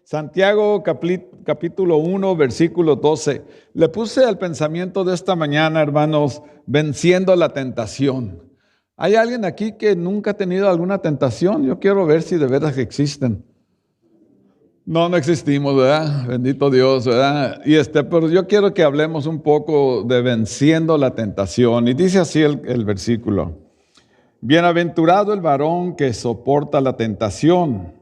Santiago capítulo 1, versículo 12. Le puse al pensamiento de esta mañana, hermanos, venciendo la tentación. ¿Hay alguien aquí que nunca ha tenido alguna tentación? Yo quiero ver si de veras existen. No existimos, ¿verdad? Bendito Dios, ¿verdad? Pero yo quiero que hablemos un poco de venciendo la tentación. Y dice así el versículo. Bienaventurado el varón que soporta la tentación,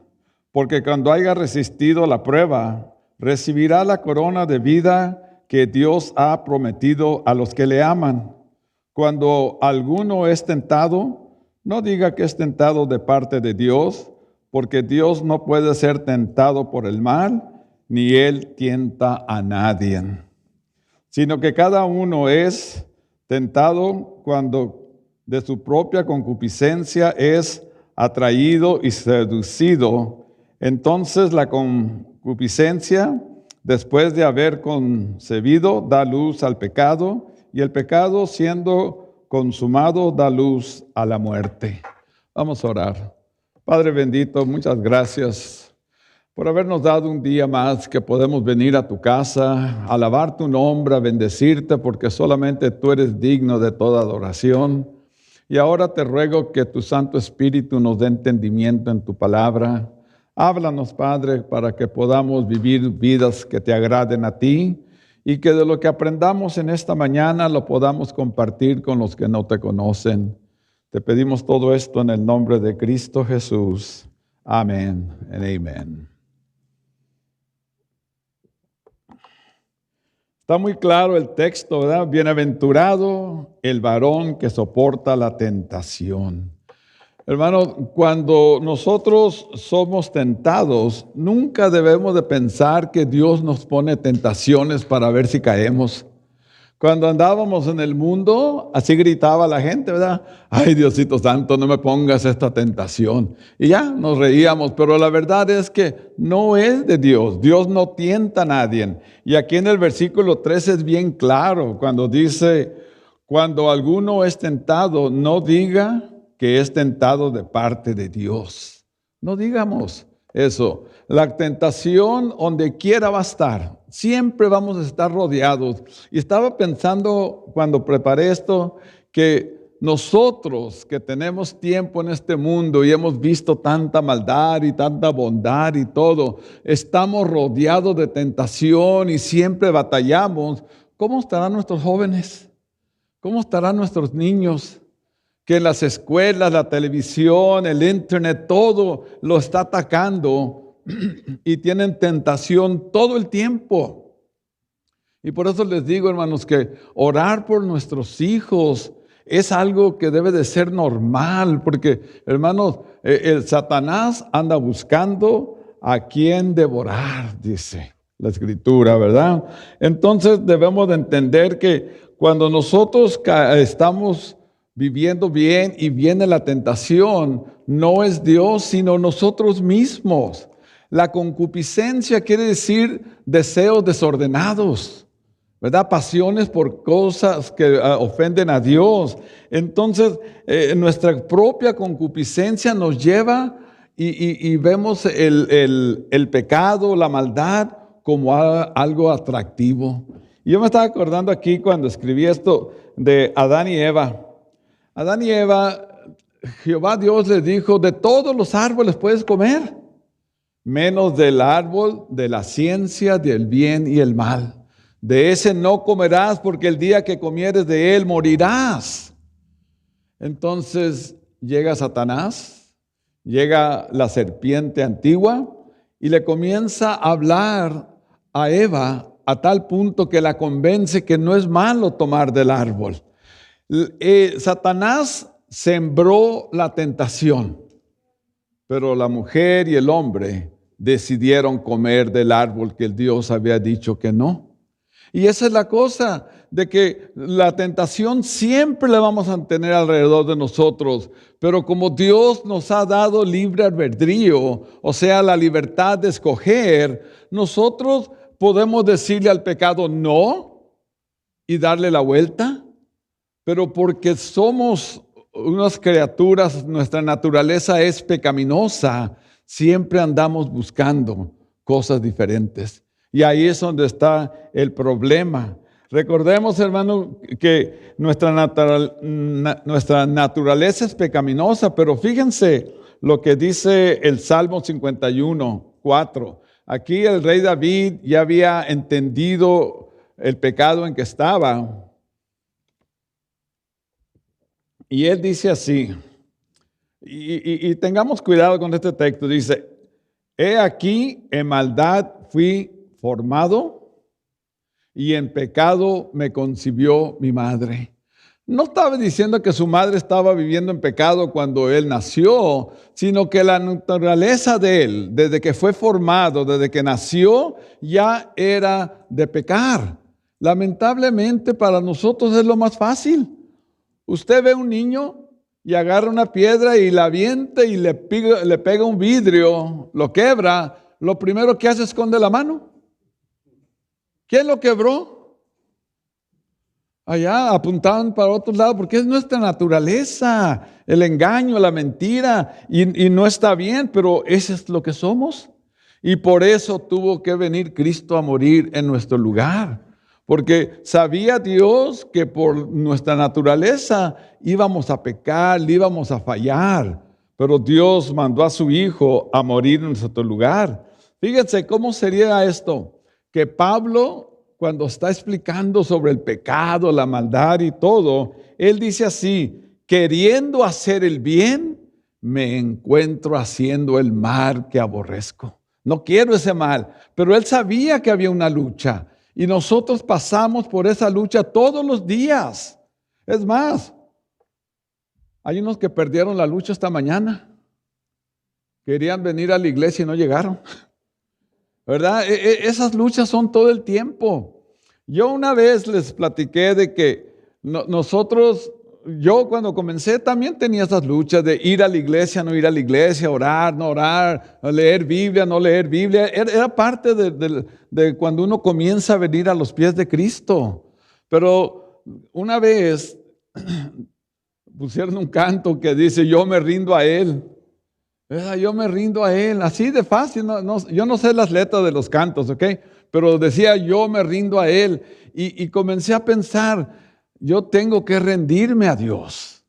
porque cuando haya resistido la prueba, recibirá la corona de vida que Dios ha prometido a los que le aman. Cuando alguno es tentado, no diga que es tentado de parte de Dios, porque Dios no puede ser tentado por el mal, ni Él tienta a nadie. Sino que cada uno es tentado cuando de su propia concupiscencia es atraído y seducido. Entonces la concupiscencia, después de haber concebido, da luz al pecado, y el pecado, siendo consumado, da luz a la muerte. Vamos a orar. Padre bendito, muchas gracias por habernos dado un día más que podemos venir a tu casa, alabar tu nombre, a bendecirte, porque solamente tú eres digno de toda adoración. Y ahora te ruego que tu Santo Espíritu nos dé entendimiento en tu palabra. Háblanos, Padre, para que podamos vivir vidas que te agraden a ti y que de lo que aprendamos en esta mañana lo podamos compartir con los que no te conocen. Te pedimos todo esto en el nombre de Cristo Jesús. Amén y amén. Está muy claro el texto, ¿verdad? Bienaventurado el varón que soporta la tentación. Hermano, cuando nosotros somos tentados, nunca debemos de pensar que Dios nos pone tentaciones para ver si caemos. Cuando andábamos en el mundo, así gritaba la gente, ¿verdad? Ay, Diosito Santo, no me pongas esta tentación. Y ya, nos reíamos, pero la verdad es que no es de Dios. Dios no tienta a nadie. Y aquí en el versículo 13 es bien claro, cuando dice, cuando alguno es tentado, no diga que es tentado de parte de Dios. No digamos eso. La tentación donde quiera va a estar. Siempre vamos a estar rodeados. Y estaba pensando cuando preparé esto que nosotros que tenemos tiempo en este mundo y hemos visto tanta maldad y tanta bondad y todo, estamos rodeados de tentación y siempre batallamos. ¿Cómo estarán nuestros jóvenes? ¿Cómo estarán nuestros niños? Que en las escuelas, la televisión, el internet, todo lo está atacando y tienen tentación todo el tiempo. Y por eso les digo, hermanos, que orar por nuestros hijos es algo que debe de ser normal, porque, hermanos, el Satanás anda buscando a quien devorar, dice la Escritura, ¿verdad? Entonces debemos de entender que cuando nosotros estamos viviendo bien y viene la tentación, no es Dios, sino nosotros mismos. La concupiscencia quiere decir deseos desordenados, ¿verdad? Pasiones por cosas que ofenden a Dios. Entonces, nuestra propia concupiscencia nos lleva y vemos el pecado, la maldad como algo atractivo. Y yo me estaba acordando aquí cuando escribí esto de Adán y Eva. Adán y Eva, Jehová Dios les dijo, de todos los árboles puedes comer, menos del árbol de la ciencia del bien y el mal. De ese no comerás, porque el día que comieres de él morirás. Entonces llega Satanás, llega la serpiente antigua y le comienza a hablar a Eva a tal punto que la convence que no es malo tomar del árbol. Satanás sembró la tentación, pero la mujer y el hombre decidieron comer del árbol que el Dios había dicho que no. Y esa es la cosa, de que la tentación siempre la vamos a tener alrededor de nosotros, pero como Dios nos ha dado libre albedrío, o sea, la libertad de escoger, nosotros podemos decirle al pecado no y darle la vuelta. Pero porque somos unas criaturas, nuestra naturaleza es pecaminosa, siempre andamos buscando cosas diferentes. Y ahí es donde está el problema. Recordemos, hermano, que nuestra naturaleza es pecaminosa, pero fíjense lo que dice el Salmo 51, 4. Aquí el rey David ya había entendido el pecado en que estaba. Y él dice así, y tengamos cuidado con este texto, dice, he aquí en maldad fui formado y en pecado me concibió mi madre. No estaba diciendo que su madre estaba viviendo en pecado cuando él nació, sino que la naturaleza de él, desde que fue formado, desde que nació, ya era de pecar. Lamentablemente para nosotros es lo más fácil. Usted ve un niño y agarra una piedra y la avienta y le pega un vidrio, lo quebra, lo primero que hace es esconde la mano. ¿Quién lo quebró? Allá apuntaban para otro lado porque es nuestra naturaleza, el engaño, la mentira, y no está bien, pero eso es lo que somos. Y por eso tuvo que venir Cristo a morir en nuestro lugar. Porque sabía Dios que por nuestra naturaleza íbamos a pecar, íbamos a fallar. Pero Dios mandó a su Hijo a morir en nuestro lugar. Fíjense cómo sería esto. Que Pablo, cuando está explicando sobre el pecado, la maldad y todo, él dice así, queriendo hacer el bien, me encuentro haciendo el mal que aborrezco. No quiero ese mal, pero él sabía que había una lucha. Y nosotros pasamos por esa lucha todos los días. Es más, hay unos que perdieron la lucha esta mañana. Querían venir a la iglesia y no llegaron. ¿Verdad? Esas luchas son todo el tiempo. Yo una vez les platiqué de que yo cuando comencé también tenía esas luchas de ir a la iglesia, no ir a la iglesia, orar, no orar, leer Biblia, no leer Biblia. Era parte de cuando uno comienza a venir a los pies de Cristo. Pero una vez pusieron un canto que dice, yo me rindo a Él. Yo me rindo a Él, así de fácil. Yo no sé las letras de los cantos, ¿ok? Pero decía, yo me rindo a Él. Y comencé a pensar, yo tengo que rendirme a Dios.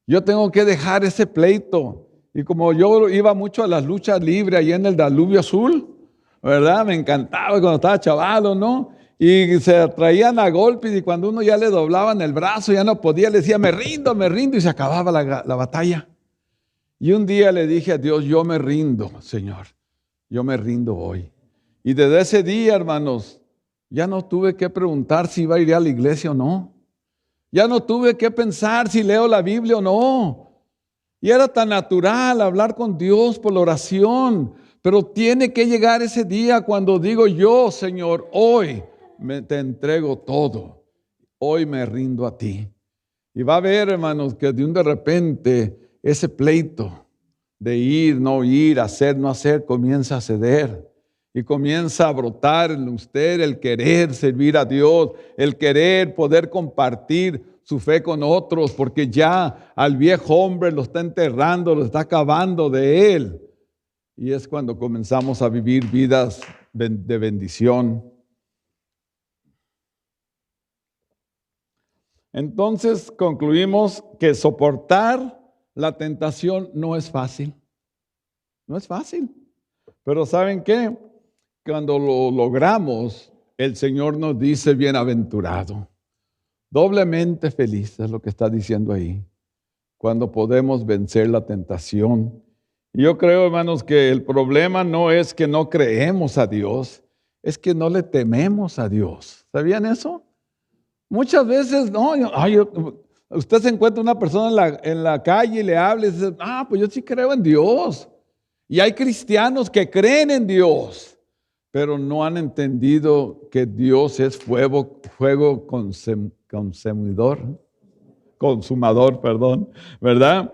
Yo tengo que dejar ese pleito. Y como yo iba mucho a las luchas libres allá en el Danubio Azul, ¿verdad? Me encantaba cuando estaba chavalo, ¿no? Y se traían a golpes y cuando uno ya le doblaban el brazo, ya no podía, le decía, me rindo, y se acababa la batalla. Y un día le dije a Dios, yo me rindo, Señor, yo me rindo hoy. Y desde ese día, hermanos, ya no tuve que preguntar si iba a ir a la iglesia o no. Ya no tuve que pensar si leo la Biblia o no. Y era tan natural hablar con Dios por la oración. Pero tiene que llegar ese día cuando digo yo, Señor, hoy te entrego todo. Hoy me rindo a ti. Y va a ver, hermanos, que de repente ese pleito de ir, no ir, hacer, no hacer, comienza a ceder. Y comienza a brotar en usted el querer servir a Dios, el querer poder compartir su fe con otros, porque ya al viejo hombre lo está enterrando, lo está acabando de él. Y es cuando comenzamos a vivir vidas de bendición. Entonces concluimos que soportar la tentación no es fácil. No es fácil. Pero ¿saben qué? Cuando lo logramos, el Señor nos dice bienaventurado. Doblemente feliz es lo que está diciendo ahí. Cuando podemos vencer la tentación. Y yo creo, hermanos, que el problema no es que no creemos a Dios, es que no le tememos a Dios. ¿Sabían eso? Muchas veces, usted se encuentra una persona en la calle y le habla y dice, pues yo sí creo en Dios. Y hay cristianos que creen en Dios, pero no han entendido que Dios es fuego consumador, ¿verdad?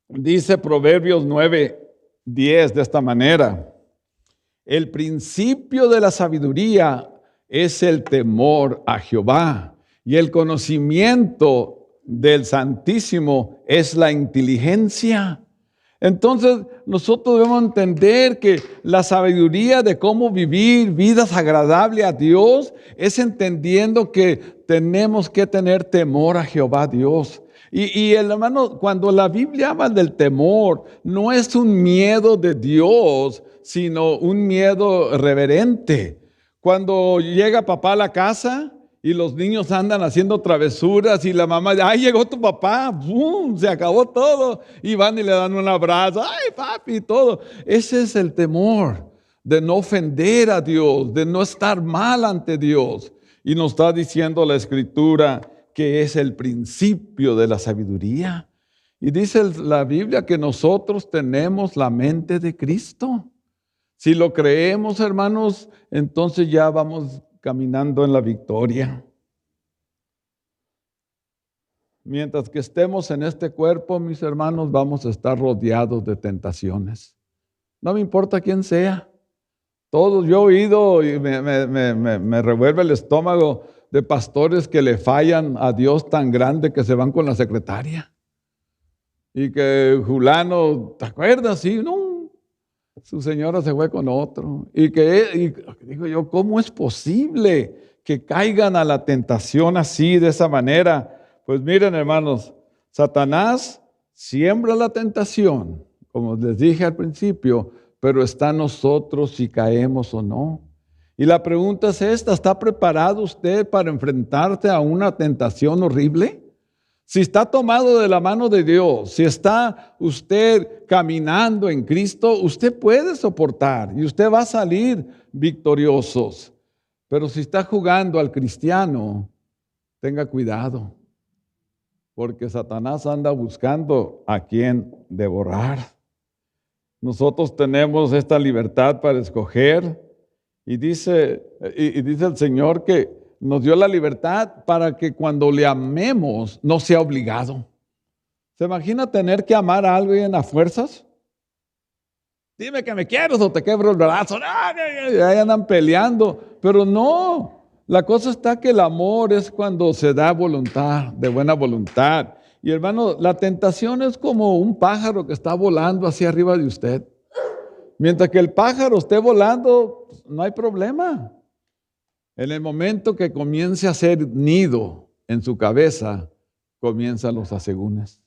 Dice Proverbios 9:10 de esta manera, el principio de la sabiduría es el temor a Jehová y el conocimiento del Santísimo es la inteligencia. Entonces, nosotros debemos entender que la sabiduría de cómo vivir vidas agradables a Dios es entendiendo que tenemos que tener temor a Jehová Dios. Y el hermano, cuando la Biblia habla del temor, no es un miedo de Dios, sino un miedo reverente. Cuando llega papá a la casa y los niños andan haciendo travesuras y la mamá dice, ¡ay, llegó tu papá! ¡Bum! Se acabó todo. Y van y le dan un abrazo. ¡Ay, papi! Todo. Ese es el temor de no ofender a Dios, de no estar mal ante Dios. Y nos está diciendo la Escritura que es el principio de la sabiduría. Y dice la Biblia que nosotros tenemos la mente de Cristo. Si lo creemos, hermanos, entonces ya vamos caminando en la victoria. Mientras que estemos en este cuerpo, mis hermanos, vamos a estar rodeados de tentaciones. No me importa quién sea. Todos, yo he oído y me revuelve el estómago de pastores que le fallan a Dios tan grande que se van con la secretaria. Y que fulano, ¿te acuerdas? Sí, no, su señora se fue con otro. Y digo yo, ¿cómo es posible que caigan a la tentación así, de esa manera? Pues miren, hermanos, Satanás siembra la tentación, como les dije al principio, pero está en nosotros si caemos o no. Y la pregunta es esta, ¿está preparado usted para enfrentarse a una tentación horrible? Si está tomado de la mano de Dios, si está usted caminando en Cristo, usted puede soportar y usted va a salir victoriosos. Pero si está jugando al cristiano, tenga cuidado, porque Satanás anda buscando a quien devorar. Nosotros tenemos esta libertad para escoger. Y dice el Señor que nos dio la libertad para que cuando le amemos no sea obligado. ¿Se imagina tener que amar a alguien a fuerzas? Dime que me quieres o te quebro el brazo. Ahí andan peleando. Pero no, la cosa está que el amor es cuando se da voluntad, de buena voluntad. Y hermano, la tentación es como un pájaro que está volando hacia arriba de usted. Mientras que el pájaro esté volando, no hay problema. En el momento que comience a hacer nido en su cabeza, comienzan los asegúnes.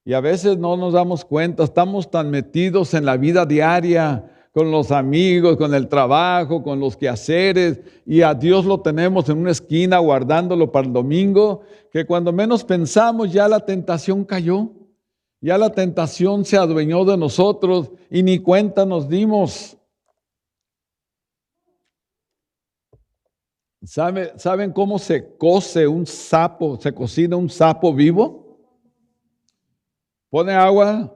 Y a veces no nos damos cuenta, estamos tan metidos en la vida diaria, con los amigos, con el trabajo, con los quehaceres, y a Dios lo tenemos en una esquina guardándolo para el domingo, que cuando menos pensamos ya la tentación cayó. Ya la tentación se adueñó de nosotros y ni cuenta nos dimos. ¿Saben cómo se cose un sapo, se cocina un sapo vivo? Pone agua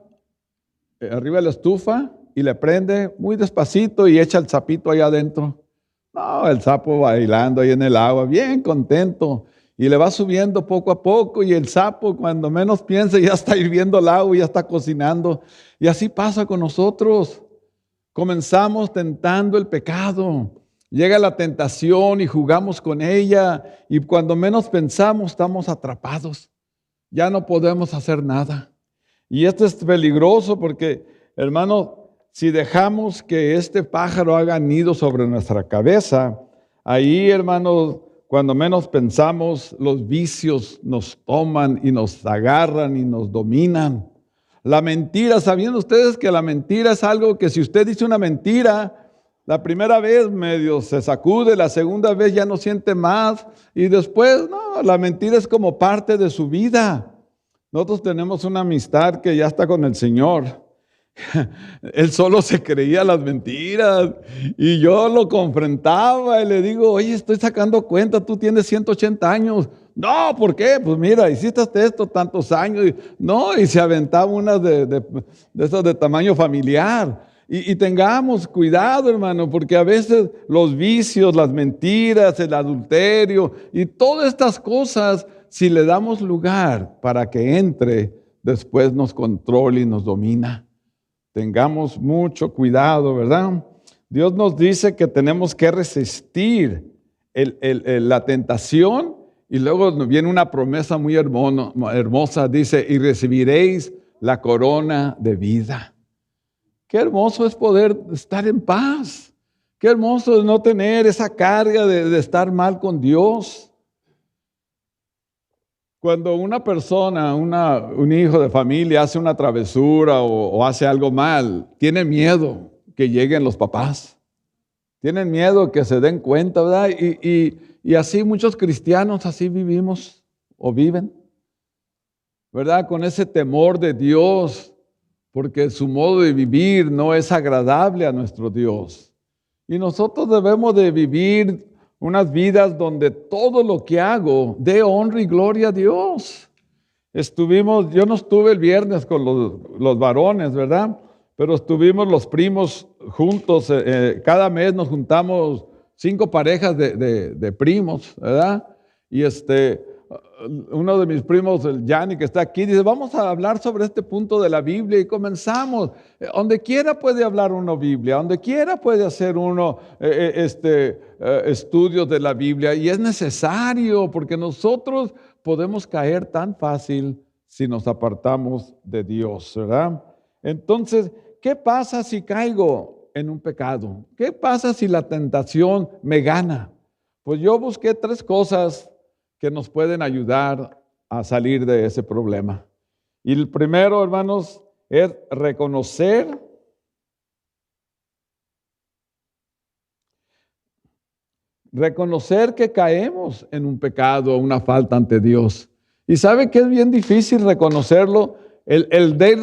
arriba de la estufa y le prende muy despacito y echa el sapito allá adentro. No, el sapo bailando ahí en el agua, bien contento. Y le va subiendo poco a poco y el sapo cuando menos piensa ya está hirviendo el agua, ya está cocinando. Y así pasa con nosotros. Comenzamos tentando el pecado. Llega la tentación y jugamos con ella y cuando menos pensamos estamos atrapados. Ya no podemos hacer nada. Y esto es peligroso porque, hermano, si dejamos que este pájaro haga nido sobre nuestra cabeza, ahí, hermanos, cuando menos pensamos, los vicios nos toman y nos agarran y nos dominan. La mentira, ¿sabían ustedes que la mentira es algo que si usted dice una mentira, la primera vez medio se sacude, la segunda vez ya no siente más y después, no, la mentira es como parte de su vida. Nosotros tenemos una amistad que ya está con el Señor. Él solo se creía las mentiras y yo lo confrontaba y le digo, oye, estoy sacando cuenta, tú tienes 180 años. No, ¿por qué? Pues mira, hiciste esto tantos años. No, y se aventaba unas de esas de tamaño familiar. Y tengamos cuidado, hermano, porque a veces los vicios, las mentiras, el adulterio y todas estas cosas, si le damos lugar para que entre, después nos controle y nos domina. Tengamos mucho cuidado, ¿verdad? Dios nos dice que tenemos que resistir la tentación y luego nos viene una promesa muy hermosa, dice, y recibiréis la corona de vida. Qué hermoso es poder estar en paz. Qué hermoso es no tener esa carga de estar mal con Dios. Cuando una persona, un hijo de familia hace una travesura o hace algo mal, tiene miedo que lleguen los papás. Tienen miedo que se den cuenta, ¿verdad? Y así muchos cristianos así vivimos o viven, ¿verdad? Con ese temor de Dios, porque su modo de vivir no es agradable a nuestro Dios. Y nosotros debemos de vivir unas vidas donde todo lo que hago dé honra y gloria a Dios. Yo no estuve el viernes con los varones, ¿verdad? Pero estuvimos los primos juntos. Cada mes nos juntamos 5 parejas de primos, ¿verdad? Y uno de mis primos, el Yanni, que está aquí, dice, vamos a hablar sobre este punto de la Biblia, y comenzamos. Donde quiera puede hablar uno Biblia, donde quiera puede hacer uno estudios de la Biblia, y es necesario porque nosotros podemos caer tan fácil si nos apartamos de Dios, ¿verdad? Entonces, ¿qué pasa si caigo en un pecado? ¿Qué pasa si la tentación me gana? Pues yo busqué 3 cosas que nos pueden ayudar a salir de ese problema. Y el primero, hermanos, es reconocer que caemos en un pecado, una falta ante Dios. Y sabe que es bien difícil reconocerlo. El rey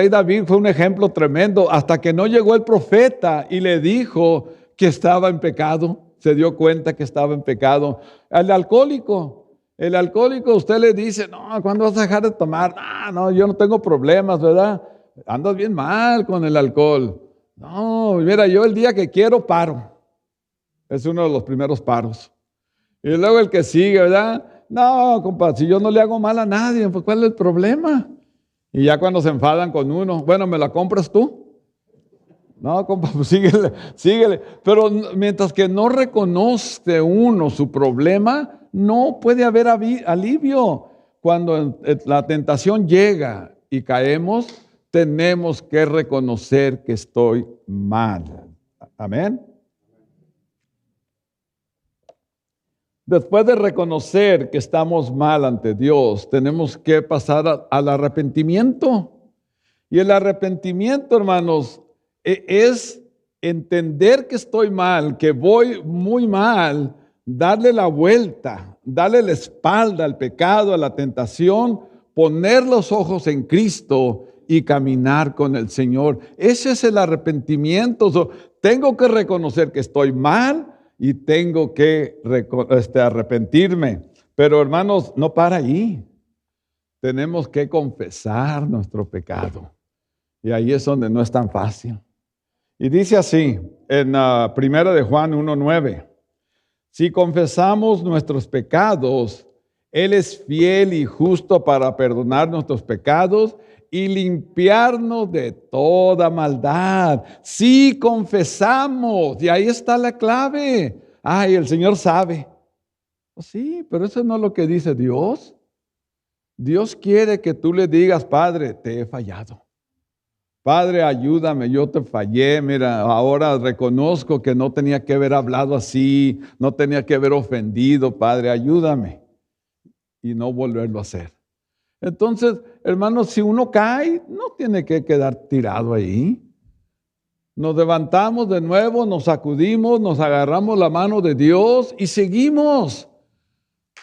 David fue un ejemplo tremendo, hasta que no llegó el profeta y le dijo que estaba en pecado. Se dio cuenta que estaba en pecado. El alcohólico, usted le dice, no, ¿cuándo vas a dejar de tomar? No, yo no tengo problemas, ¿verdad? Andas bien mal con el alcohol. No, mira, yo el día que quiero paro. Es uno de los primeros paros. Y luego el que sigue, ¿verdad? No, compa, si yo no le hago mal a nadie, pues ¿cuál es el problema? Y ya cuando se enfadan con uno, bueno, ¿me la compras tú? No, compa, pues síguele. Pero mientras que no reconoce uno su problema, no puede haber alivio. Cuando la tentación llega y caemos, tenemos que reconocer que estoy mal. Amén. Después de reconocer que estamos mal ante Dios, tenemos que pasar al arrepentimiento. Y el arrepentimiento, hermanos, es entender que estoy mal, que voy muy mal, darle la vuelta, darle la espalda al pecado, a la tentación, poner los ojos en Cristo y caminar con el Señor. Ese es el arrepentimiento. Tengo que reconocer que estoy mal y tengo que arrepentirme. Pero hermanos, no para ahí. Tenemos que confesar nuestro pecado. Y ahí es donde no es tan fácil. Y dice así, en 1 de Juan 1:9, si confesamos nuestros pecados, Él es fiel y justo para perdonar nuestros pecados y limpiarnos de toda maldad. Sí, confesamos, y ahí está la clave. Ay, el Señor sabe. Oh, sí, pero eso no es lo que dice Dios. Dios quiere que tú le digas, Padre, te he fallado. Padre, ayúdame, yo te fallé, mira, ahora reconozco que no tenía que haber hablado así, no tenía que haber ofendido, Padre, ayúdame. Y no volverlo a hacer. Entonces, hermanos, si uno cae, no tiene que quedar tirado ahí. Nos levantamos de nuevo, nos sacudimos, nos agarramos la mano de Dios y seguimos.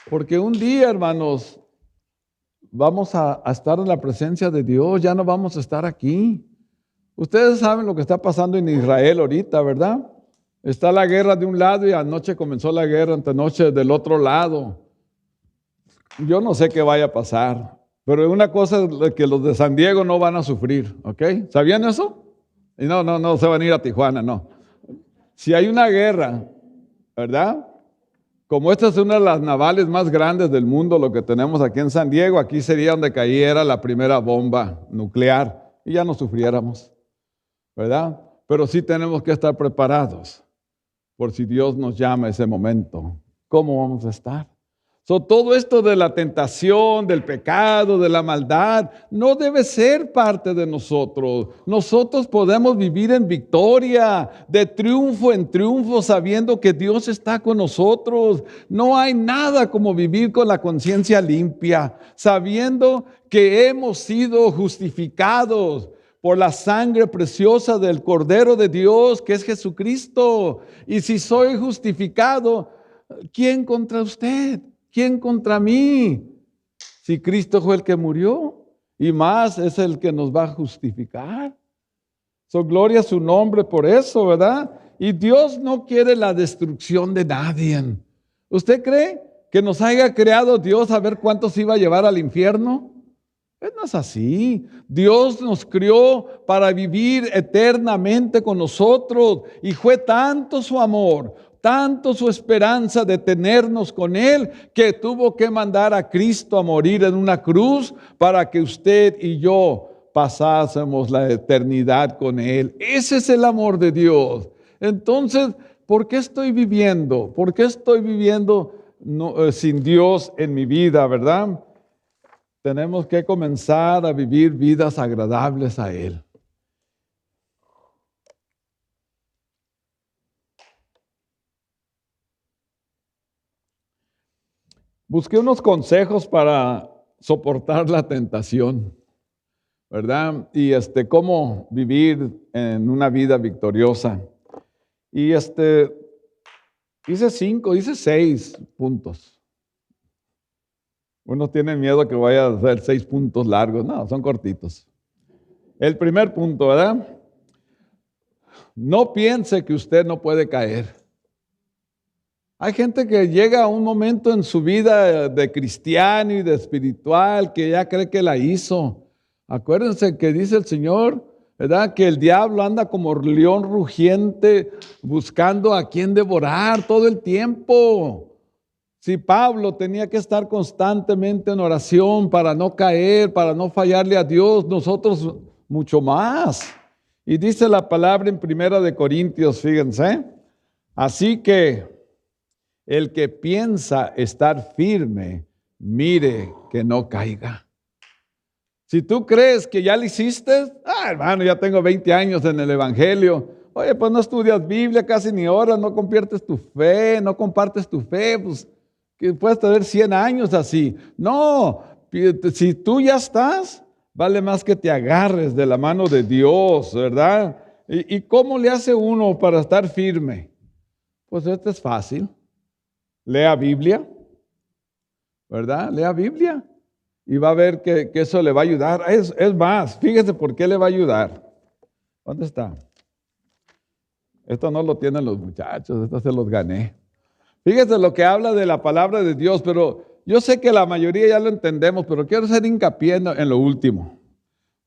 Porque un día, hermanos, vamos a estar en la presencia de Dios, ya no vamos a estar aquí. Ustedes saben lo que está pasando en Israel ahorita, ¿verdad? Está la guerra de un lado y anoche comenzó la guerra antenoche del otro lado. Yo no sé qué vaya a pasar, pero una cosa es que los de San Diego no van a sufrir, ¿ok? ¿Sabían eso? Y no se van a ir a Tijuana, no. Si hay una guerra, ¿verdad? Como esta es una de las navales más grandes del mundo, lo que tenemos aquí en San Diego, aquí sería donde cayera la primera bomba nuclear y ya no sufriéramos, ¿verdad? Pero sí tenemos que estar preparados por si Dios nos llama a ese momento. ¿Cómo vamos a estar? Todo esto de la tentación, del pecado, de la maldad, no debe ser parte de nosotros. Nosotros podemos vivir en victoria, de triunfo en triunfo, sabiendo que Dios está con nosotros. No hay nada como vivir con la conciencia limpia, sabiendo que hemos sido justificados por la sangre preciosa del Cordero de Dios, que es Jesucristo. Y si soy justificado, ¿quién contra usted? ¿Quién contra mí? Si Cristo fue el que murió y más es el que nos va a justificar. Gloria a su nombre por eso, ¿verdad? Y Dios no quiere la destrucción de nadie. ¿Usted cree que nos haya creado Dios a ver cuántos iba a llevar al infierno? Pues no es así. Dios nos crió para vivir eternamente con nosotros y fue tanto su amor, tanto su esperanza de tenernos con Él, que tuvo que mandar a Cristo a morir en una cruz para que usted y yo pasásemos la eternidad con Él. Ese es el amor de Dios. Entonces, ¿por qué estoy viviendo? ¿Por qué estoy viviendo sin Dios en mi vida, verdad? Tenemos que comenzar a vivir vidas agradables a Él. Busqué unos consejos para soportar la tentación, ¿verdad? Y cómo vivir en una vida victoriosa. Y hice 6 puntos. Uno tiene miedo que vaya a hacer 6 puntos largos. No, son cortitos. El primer punto, ¿verdad? No piense que usted no puede caer. Hay gente que llega a un momento en su vida de cristiano y de espiritual que ya cree que la hizo. Acuérdense que dice el Señor, ¿verdad? Que el diablo anda como león rugiente buscando a quien devorar todo el tiempo. Si Pablo tenía que estar constantemente en oración para no caer, para no fallarle a Dios, nosotros mucho más. Y dice la palabra en 1 Corintios, fíjense, así que el que piensa estar firme, mire que no caiga. Si tú crees que ya lo hiciste, hermano, ya tengo 20 años en el Evangelio. Oye, pues no estudias Biblia casi ni horas, no compartes tu fe, pues que puedes tener 100 años así. No, si tú ya estás, vale más que te agarres de la mano de Dios, ¿verdad? ¿Y cómo le hace uno para estar firme? Pues esto es fácil. Lea Biblia, ¿verdad? Lea Biblia y va a ver que eso le va a ayudar. Es más, fíjese por qué le va a ayudar. ¿Dónde está? Esto no lo tienen los muchachos, esto se los gané. Fíjese lo que habla de la palabra de Dios, pero yo sé que la mayoría ya lo entendemos, pero quiero hacer hincapié en lo último.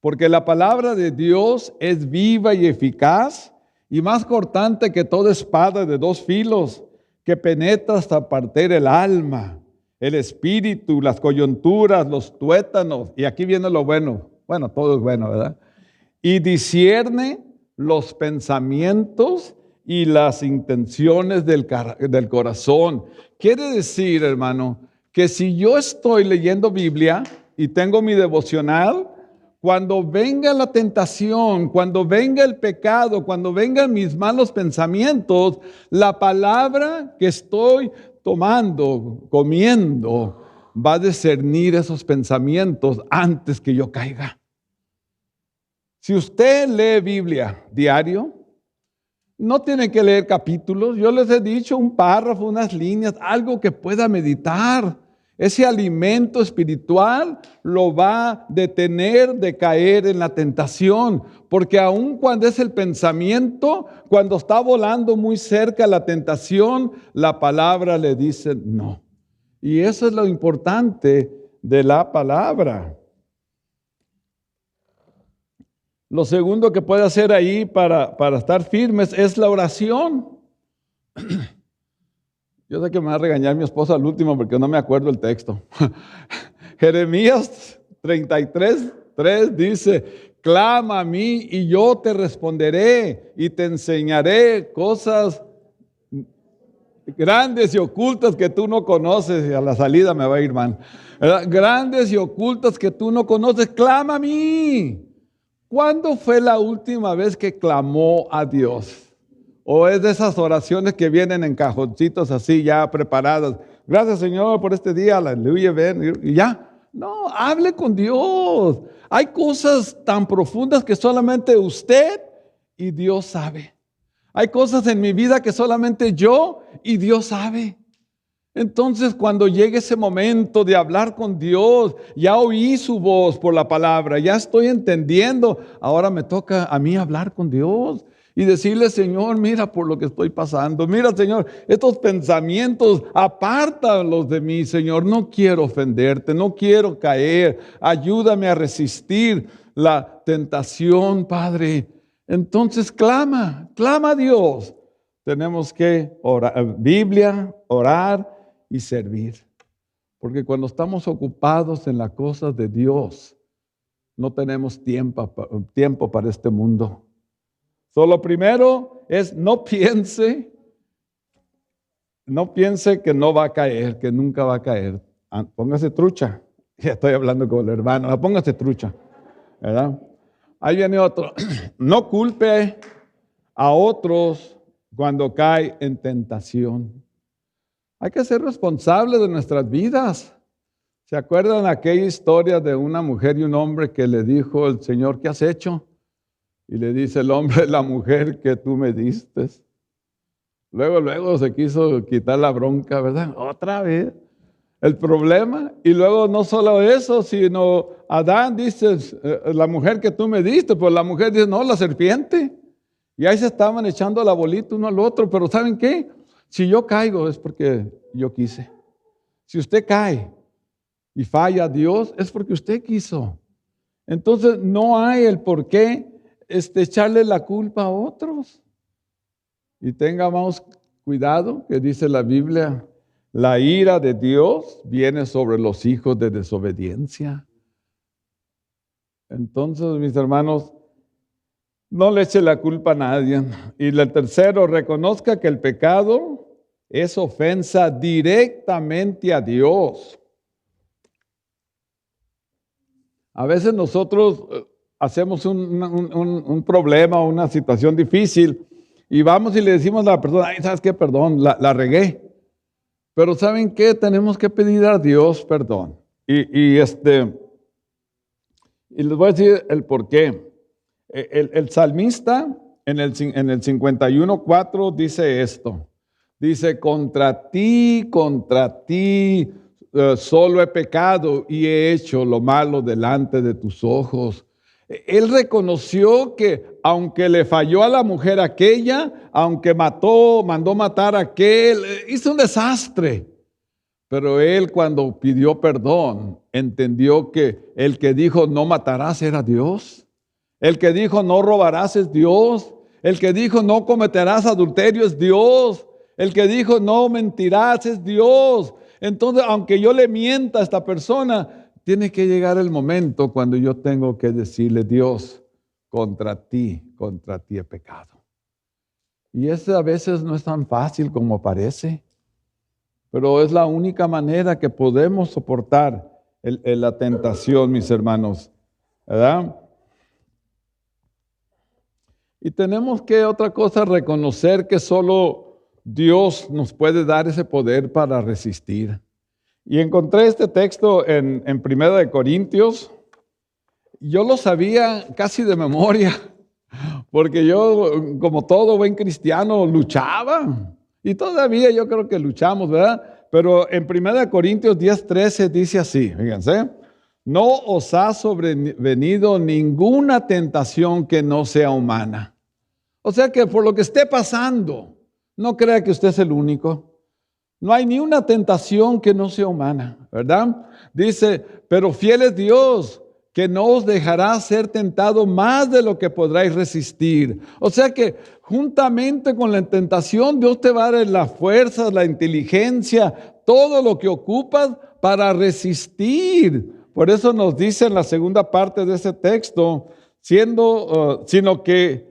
Porque la palabra de Dios es viva y eficaz y más cortante que toda espada de 2 filos, que penetra hasta partir el alma, el espíritu, las coyunturas, los tuétanos. Y aquí viene lo bueno. Bueno, todo es bueno, ¿verdad? Y discierne los pensamientos y las intenciones del corazón. Quiere decir, hermano, que si yo estoy leyendo Biblia y tengo mi devocional, cuando venga la tentación, cuando venga el pecado, cuando vengan mis malos pensamientos, la palabra que estoy tomando, comiendo, va a discernir esos pensamientos antes que yo caiga. Si usted lee Biblia diario, no tiene que leer capítulos. Yo les he dicho un párrafo, unas líneas, algo que pueda meditar. Ese alimento espiritual lo va a detener de caer en la tentación, porque aun cuando es el pensamiento, cuando está volando muy cerca la tentación, la palabra le dice no. Y eso es lo importante de la palabra. Lo segundo que puede hacer ahí para estar firmes es la oración. Yo sé que me va a regañar mi esposa al último porque no me acuerdo el texto. Jeremías 33:3 dice, clama a mí y yo te responderé y te enseñaré cosas Grandes y ocultas que tú no conoces, y a la salida me va a ir mal. ¿Verdad? Grandes y ocultas que tú no conoces, clama a mí. ¿Cuándo fue la última vez que clamó a Dios? ¿O es de esas oraciones que vienen en cajoncitos así ya preparadas? Gracias, Señor, por este día, aleluya, ven, y ya. No, hable con Dios. Hay cosas tan profundas que solamente usted y Dios sabe. Hay cosas en mi vida que solamente yo y Dios sabe. Entonces, cuando llegue ese momento de hablar con Dios, ya oí su voz por la palabra, ya estoy entendiendo, ahora me toca a mí hablar con Dios y decirle, Señor, mira por lo que estoy pasando, mira, Señor, estos pensamientos, apártalos de mí, Señor, no quiero ofenderte, no quiero caer, ayúdame a resistir la tentación, Padre. Entonces, clama a Dios. Tenemos que orar, Biblia, orar y servir. Porque cuando estamos ocupados en las cosas de Dios, no tenemos tiempo para este mundo. Lo primero es no piense que no va a caer, que nunca va a caer. Póngase trucha. Ya estoy hablando con el hermano. Póngase trucha, ¿verdad? Ahí viene otro. No culpe a otros cuando cae en tentación. Hay que ser responsables de nuestras vidas. ¿Se acuerdan aquella historia de una mujer y un hombre que le dijo el Señor, ¿qué has hecho? Y le dice el hombre, la mujer que tú me diste. Luego se quiso quitar la bronca, ¿verdad? Otra vez. El problema, y luego no solo eso, sino Adán dice, la mujer que tú me diste, pues la mujer dice, no, la serpiente. Y ahí se estaban echando la bolita uno al otro, pero ¿saben qué? Si yo caigo es porque yo quise. Si usted cae y falla a Dios, es porque usted quiso. Entonces no hay el por qué echarle la culpa a otros. Y tengamos cuidado, que dice la Biblia, la ira de Dios viene sobre los hijos de desobediencia. Entonces, mis hermanos, no le eche la culpa a nadie. Y el tercero, reconozca que el pecado es ofensa directamente a Dios. A veces nosotros hacemos un problema, una situación difícil, y vamos y le decimos a la persona, ay, ¿sabes qué? Perdón, la regué. Pero ¿saben qué? Tenemos que pedir a Dios perdón. Y les voy a decir el por qué. El salmista en el 51:4 dice esto. Dice, contra ti, solo he pecado y he hecho lo malo delante de tus ojos. Él reconoció que aunque le falló a la mujer aquella, aunque mandó matar a aquel, hizo un desastre. Pero él cuando pidió perdón, entendió que el que dijo no matarás era Dios. El que dijo no robarás es Dios. El que dijo no cometerás adulterio es Dios. El que dijo no mentirás es Dios. Entonces, aunque yo le mienta a esta persona, tiene que llegar el momento cuando yo tengo que decirle, Dios, contra ti he pecado. Y eso a veces no es tan fácil como parece, pero es la única manera que podemos soportar la tentación, mis hermanos, ¿verdad? Y tenemos que, otra cosa, reconocer que solo Dios nos puede dar ese poder para resistir. Y encontré este texto en 1 Corintios. Yo lo sabía casi de memoria, porque yo, como todo buen cristiano, luchaba. Y todavía yo creo que luchamos, ¿verdad? Pero en 1 Corintios 10:13 dice así, fíjense, no os ha sobrevenido ninguna tentación que no sea humana. O sea que por lo que esté pasando, no crea que usted es el único. No hay ni una tentación que no sea humana, ¿verdad? Dice, pero fiel es Dios, que no os dejará ser tentado más de lo que podráis resistir. O sea que juntamente con la tentación, Dios te va a dar las fuerzas, la inteligencia, todo lo que ocupas para resistir. Por eso nos dice en la segunda parte de ese texto, sino que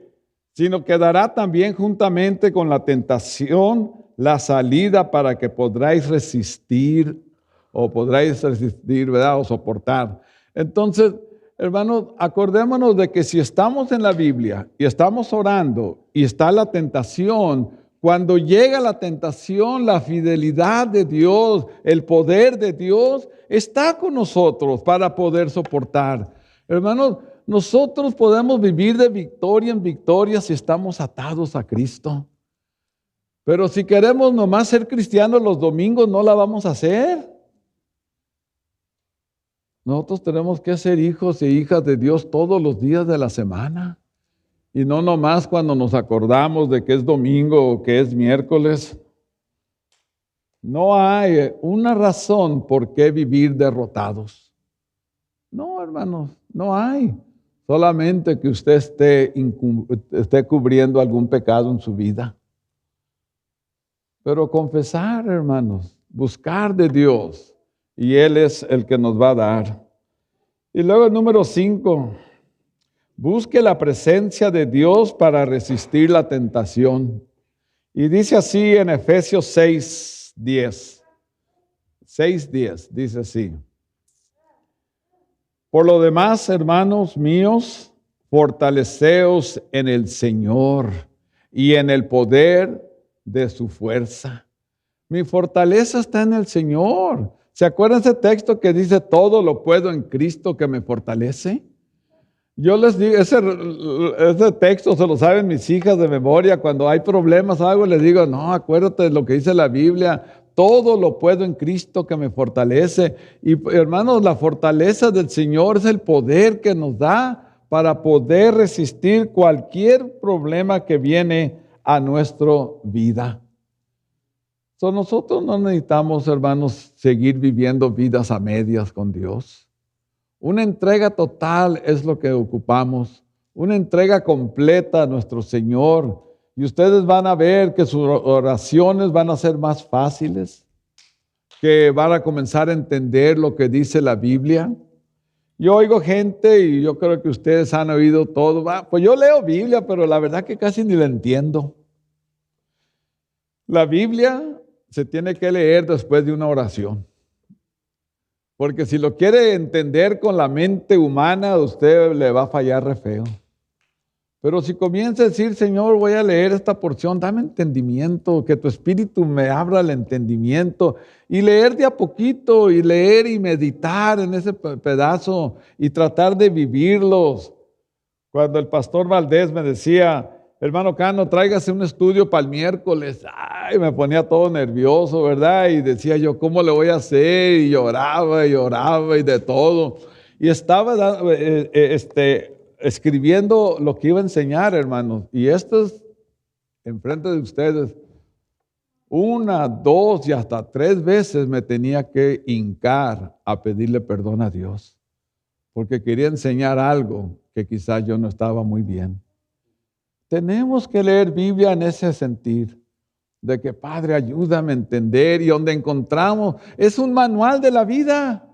dará también juntamente con la tentación la salida para que podráis resistir, ¿verdad? O soportar. Entonces, hermanos, acordémonos de que si estamos en la Biblia y estamos orando y está la tentación, cuando llega la tentación, la fidelidad de Dios, el poder de Dios está con nosotros para poder soportar. Hermanos, nosotros podemos vivir de victoria en victoria si estamos atados a Cristo. Pero si queremos nomás ser cristianos los domingos, no la vamos a hacer. Nosotros tenemos que ser hijos e hijas de Dios todos los días de la semana. Y no nomás cuando nos acordamos de que es domingo o que es miércoles. No hay una razón por qué vivir derrotados. No, hermanos, no hay. Solamente que usted esté cubriendo algún pecado en su vida. Pero confesar, hermanos, buscar de Dios. Y Él es el que nos va a dar. Y luego el número 5. Busque la presencia de Dios para resistir la tentación. Y dice así en Efesios 6:10. 6:10 dice así. Por lo demás, hermanos míos, fortaleceos en el Señor y en el poder de su fuerza. Mi fortaleza está en el Señor. ¿Se acuerdan ese texto que dice todo lo puedo en Cristo que me fortalece? Yo les digo, ese texto se lo saben mis hijas de memoria. Cuando hay problemas o algo, les digo, no, acuérdate de lo que dice la Biblia. Todo lo puedo en Cristo que me fortalece. Y hermanos, la fortaleza del Señor es el poder que nos da para poder resistir cualquier problema que viene a nuestra vida. Nosotros no necesitamos, hermanos, seguir viviendo vidas a medias con Dios. Una entrega total es lo que ocupamos, una entrega completa a nuestro Señor. Y ustedes van a ver que sus oraciones van a ser más fáciles, que van a comenzar a entender lo que dice la Biblia. Yo oigo gente y yo creo que ustedes han oído todo. Pues yo leo Biblia, pero la verdad que casi ni la entiendo. La Biblia se tiene que leer después de una oración. Porque si lo quiere entender con la mente humana, usted le va a fallar re feo. Pero si comienza a decir, Señor, voy a leer esta porción, dame entendimiento, que tu espíritu me abra el entendimiento, y leer de a poquito, y leer y meditar en ese pedazo, y tratar de vivirlos. Cuando el pastor Valdés me decía, hermano Cano, tráigase un estudio para el miércoles. Ay, me ponía todo nervioso, ¿verdad? Y decía yo, ¿cómo le voy a hacer? Y lloraba y de todo. Y estaba escribiendo lo que iba a enseñar, hermanos. Y esto es enfrente de ustedes. 1, 2 y hasta 3 veces me tenía que hincar a pedirle perdón a Dios. Porque quería enseñar algo que quizás yo no estaba muy bien. Tenemos que leer Biblia en ese sentido, de que Padre, ayúdame a entender, y donde encontramos, es un manual de la vida,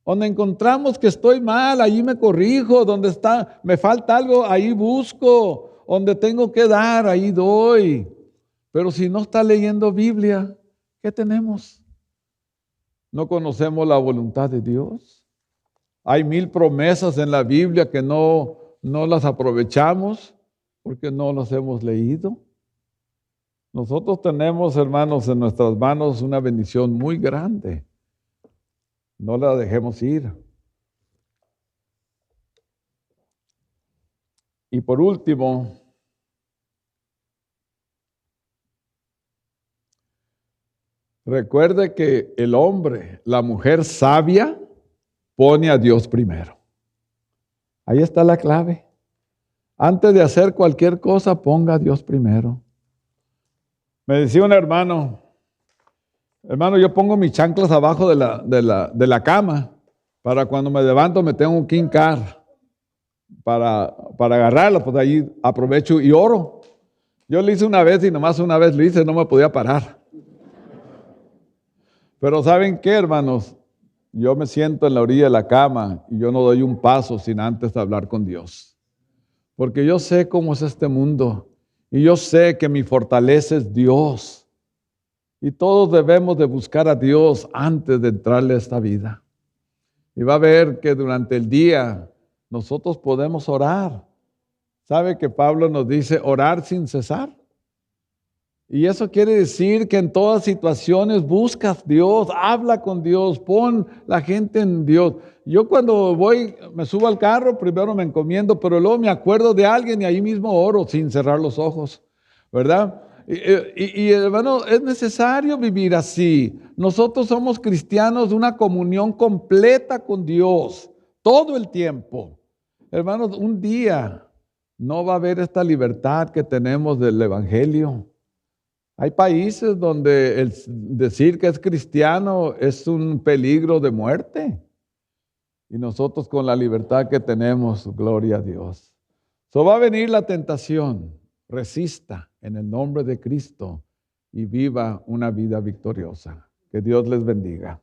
donde encontramos que estoy mal, ahí me corrijo, donde me falta algo, ahí busco, donde tengo que dar, ahí doy. Pero si no está leyendo Biblia, ¿qué tenemos? ¿No conocemos la voluntad de Dios? Hay 1000 promesas en la Biblia que no las aprovechamos, porque no los hemos leído. Nosotros tenemos, hermanos, en nuestras manos una bendición muy grande. No la dejemos ir. Y por último, recuerde que el hombre, la mujer sabia, pone a Dios primero. Ahí está la clave. Antes de hacer cualquier cosa, ponga a Dios primero. Me decía un hermano, yo pongo mis chanclas abajo de la cama, para cuando me levanto me tengo que hincar para agarrarla, pues ahí aprovecho y oro. Yo lo hice una vez y nomás una vez lo hice, no me podía parar. Pero ¿saben qué, hermanos? Yo me siento en la orilla de la cama y yo no doy un paso sin antes hablar con Dios. Porque yo sé cómo es este mundo y yo sé que mi fortaleza es Dios. Y todos debemos de buscar a Dios antes de entrarle a esta vida. Y va a ver que durante el día nosotros podemos orar. ¿Sabe que Pablo nos dice orar sin cesar? Y eso quiere decir que en todas situaciones buscas a Dios, habla con Dios, pon la gente en Dios. Yo cuando me subo al carro, primero me encomiendo, pero luego me acuerdo de alguien y ahí mismo oro sin cerrar los ojos, ¿verdad? Hermano, es necesario vivir así. Nosotros somos cristianos de una comunión completa con Dios, todo el tiempo. Hermanos, un día no va a haber esta libertad que tenemos del Evangelio. Hay países donde el decir que es cristiano es un peligro de muerte. Y nosotros con la libertad que tenemos, gloria a Dios. Va a venir la tentación. Resista en el nombre de Cristo y viva una vida victoriosa. Que Dios les bendiga.